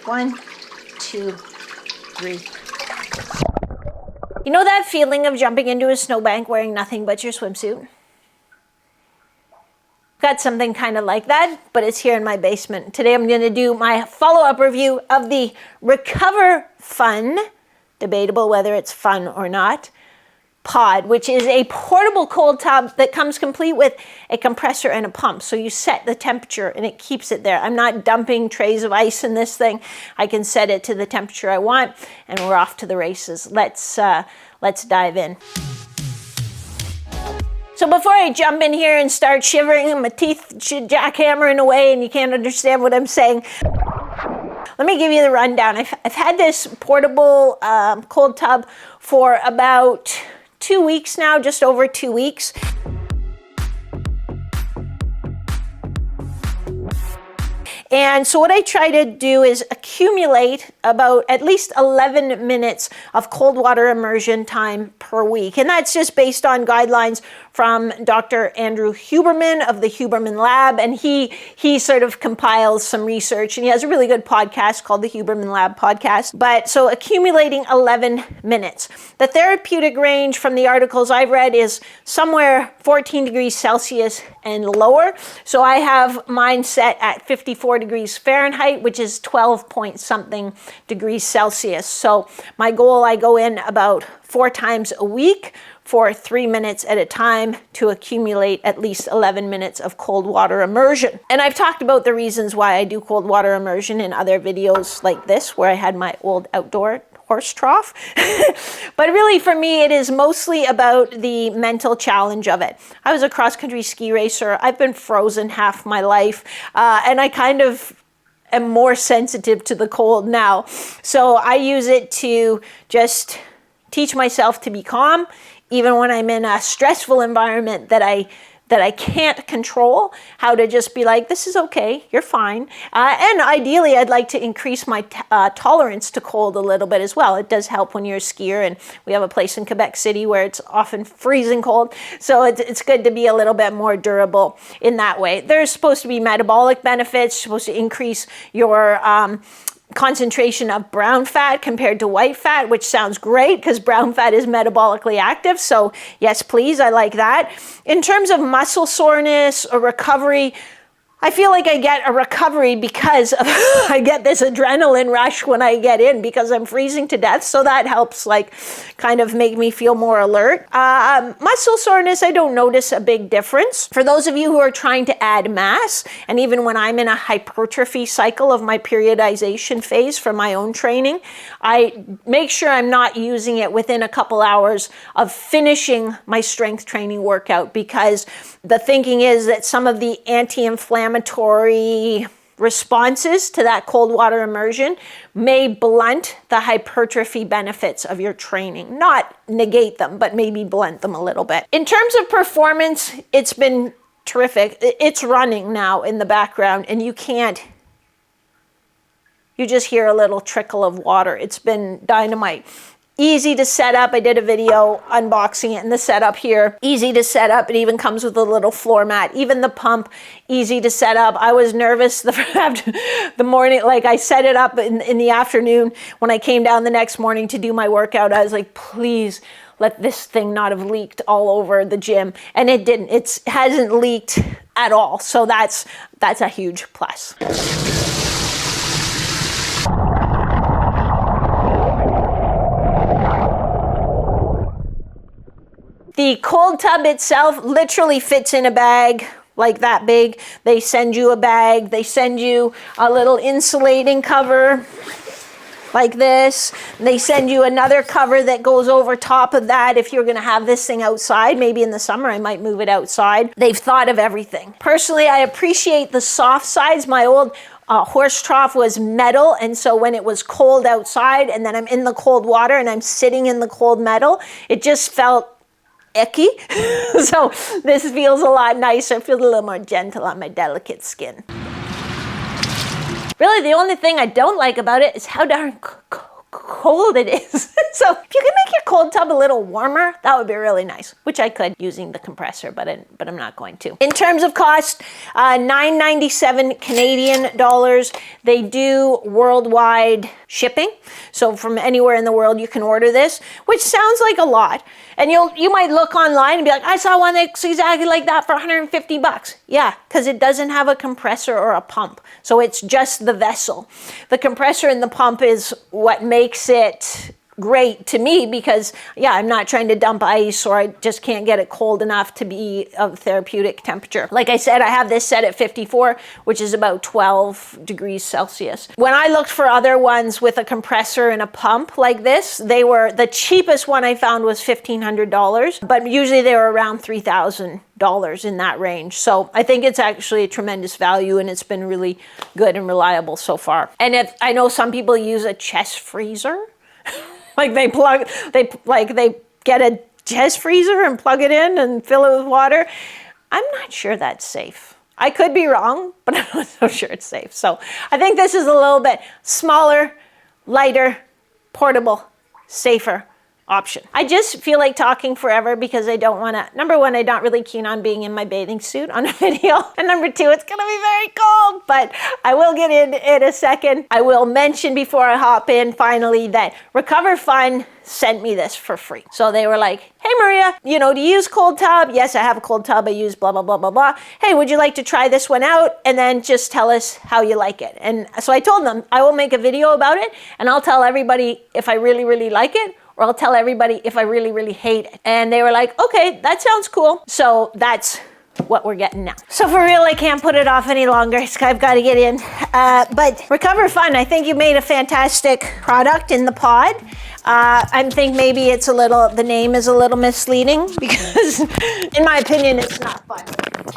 1, 2, 3. You know that feeling of jumping into a snowbank wearing nothing but your swimsuit? Got something kind of like that, but it's here in my basement. Today I'm going to do my follow-up review of the RecoverFun, debatable whether it's fun or not, pod, which is a portable cold tub that comes complete with a compressor and a pump. So you set the temperature and it keeps it there. I'm not dumping trays of ice in this thing. I can set it to the temperature I want, and we're off to the races. Let's dive in. So before I jump in here and start shivering and my teeth jackhammering away and you can't understand what I'm saying, let me give you the rundown. I've had this portable cold tub for about 2 weeks now, just over 2 weeks. And so what I try to do is accumulate about at least 11 minutes of cold water immersion time per week. And that's just based on guidelines from Dr. Andrew Huberman of the Huberman Lab. And he sort of compiles some research, and he has a really good podcast called the Huberman Lab podcast. But so accumulating 11 minutes. The therapeutic range from the articles I've read is somewhere 14 degrees Celsius and lower. So I have mine set at 54 degrees Fahrenheit, which is 12 point something degrees Celsius. So my goal, I go in about 4 times a week for 3 minutes at a time to accumulate at least 11 minutes of cold water immersion. And I've talked about the reasons why I do cold water immersion in other videos like this, where I had my old outdoor horse trough. But really for me, it is mostly about the mental challenge of it. I was a cross-country ski racer. I've been frozen half my life, and I kind of am more sensitive to the cold now. So I use it to just teach myself to be calm, even when I'm in a stressful environment that I can't control, how to just be like, this is okay, you're fine. And ideally, I'd like to increase my tolerance to cold a little bit as well. It does help when you're a skier, and we have a place in Quebec City where it's often freezing cold. So it's good to be a little bit more durable in that way. There's supposed to be metabolic benefits, supposed to increase your concentration of brown fat compared to white fat, which sounds great because brown fat is metabolically active. So yes, please, I like that. In terms of muscle soreness or recovery, I feel like I get a recovery because of I get this adrenaline rush when I get in because I'm freezing to death. So that helps like kind of make me feel more alert. Muscle soreness, I don't notice a big difference. For those of you who are trying to add mass, and even when I'm in a hypertrophy cycle of my periodization phase for my own training, I make sure I'm not using it within a couple hours of finishing my strength training workout, because the thinking is that some of the anti-inflammatory responses to that cold water immersion may blunt the hypertrophy benefits of your training. Not negate them, but maybe blunt them a little bit. In terms of performance, it's been terrific. It's running now in the background, and you just hear a little trickle of water. It's been dynamite. Easy to set up. I did a video unboxing it, and the setup here, easy to set up. It even comes with a little floor mat. Even the pump, easy to set up. I was nervous the morning, like I set it up in the afternoon. When I came down the next morning to do my workout, I was like, please let this thing not have leaked all over the gym. And it didn't. It hasn't leaked at all. So that's a huge plus. The cold tub itself literally fits in a bag like that big. They send you a bag. They send you a little insulating cover like this. They send you another cover that goes over top of that if you're going to have this thing outside. Maybe in the summer I might move it outside. They've thought of everything. Personally, I appreciate the soft sides. My old horse trough was metal, and so when it was cold outside and then I'm in the cold water and I'm sitting in the cold metal, it just felt icky. So this feels a lot nicer. It feels a little more gentle on my delicate skin. Really, the only thing I don't like about it is how darn cold it is. So if you can make your cold tub a little warmer, that would be really nice, which I could using the compressor, but I'm not going to. In terms of cost, $9.97 Canadian dollars. They do worldwide shipping. So from anywhere in the world you can order this, which sounds like a lot. And you might look online and be like, I saw one that's exactly like that for 150 bucks. Yeah, because it doesn't have a compressor or a pump. So it's just the vessel. The compressor and the pump is what makes it great to me because, yeah, I'm not trying to dump ice or I just can't get it cold enough to be of therapeutic temperature. Like I said, I have this set at 54, which is about 12 degrees Celsius. When I looked for other ones with a compressor and a pump like this, the cheapest one I found was $1,500, but usually they were around $3,000 in that range. So I think it's actually a tremendous value and it's been really good and reliable so far. And if I know some people use a chest freezer, like they get a chest freezer and plug it in and fill it with water. I'm not sure that's safe. I could be wrong, but I'm not so sure it's safe. So I think this is a little bit smaller, lighter, portable, safer option. I just feel like talking forever because I don't want to, number one, I'm not really keen on being in my bathing suit on a video. And number two, it's going to be very cold, but I will get in a second. I will mention before I hop in finally that RecoverFun sent me this for free. So they were like, hey Maria, do you use cold tub? Yes, I have a cold tub. I use blah, blah, blah, blah, blah. Hey, would you like to try this one out? And then just tell us how you like it. And so I told them I will make a video about it and I'll tell everybody if I really, really like it, or I'll tell everybody if I really, really hate it. And they were like, okay, that sounds cool. So that's what we're getting now. So for real, I can't put it off any longer. I've got to get in. But RecoverFun, I think you made a fantastic product in the pod. I think maybe the name is a little misleading because in my opinion, it's not fun.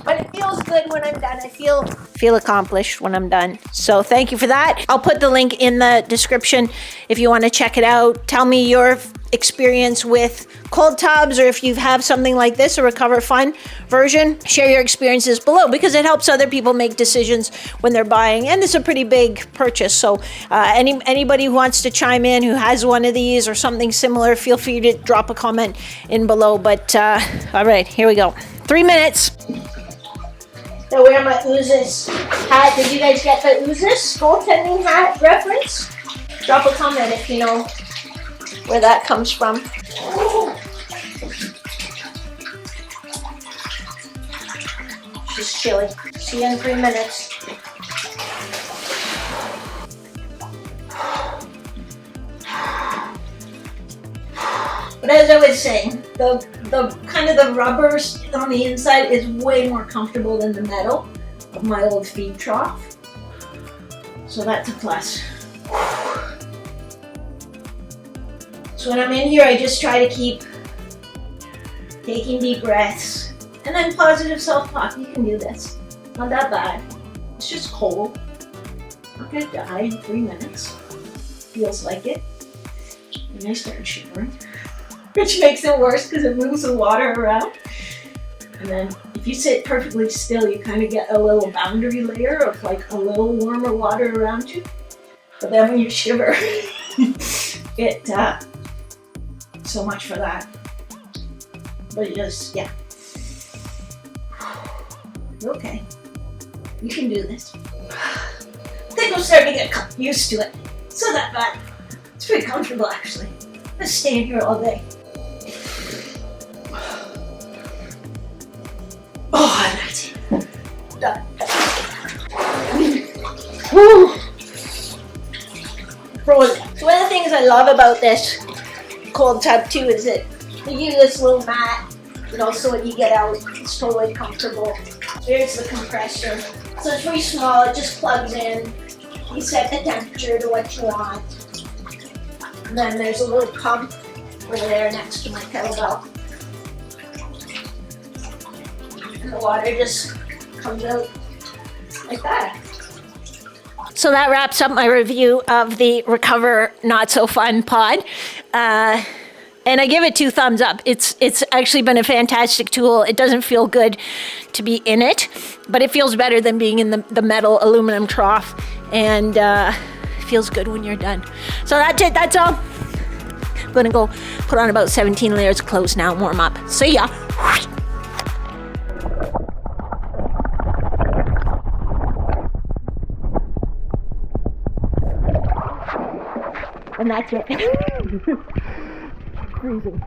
But it feels good when I'm done. I feel accomplished when I'm done. So thank you for that. I'll put the link in the description if you want to check it out. Tell me your experience with cold tubs, or if you have something like this, a RecoverFun version, share your experiences below because it helps other people make decisions when they're buying. And it's a pretty big purchase. So anybody who wants to chime in who has one of these or something similar, feel free to drop a comment in below. But all right, here we go. 3 minutes. I wear my Oozes hat. Did you guys get the Oozes goaltending hat reference? Drop a comment if you know where that comes from. She's chilly. See you in 3 minutes. But as I was saying, the kind of the rubber on the inside is way more comfortable than the metal of my old feed trough. So that's a plus. So when I'm in here, I just try to keep taking deep breaths and then positive self-talk. You can do this. Not that bad. It's just cold. I'm not gonna die in 3 minutes. Feels like it. And I start shivering, which makes it worse because it moves the water around. And then if you sit perfectly still, you kind of get a little boundary layer of like a little warmer water around you. But then when you shiver, so much for that. But it just, yeah. Okay. You can do this. I think I'm starting to get used to it. It's not that bad. It's pretty comfortable actually. I'm staying here all day. Oh, that's it. Done. Woo. Frozen. So one of the things I love about this cold tub too is that you give this little mat, so when you get out, it's totally comfortable. Here's the compressor. So it's pretty small, it just plugs in. You set the temperature to what you want. And then there's a little pump over there next to my kettlebell. And the water just comes out like that. So that wraps up my review of the Recover Not So Fun pod. And I give it 2 thumbs up. It's actually been a fantastic tool. It doesn't feel good to be in it, but it feels better than being in the metal aluminum trough. And feels good when you're done. So that's it. That's all. I'm gonna go put on about 17 layers of clothes now and warm up. See ya. And that's it. Freezing.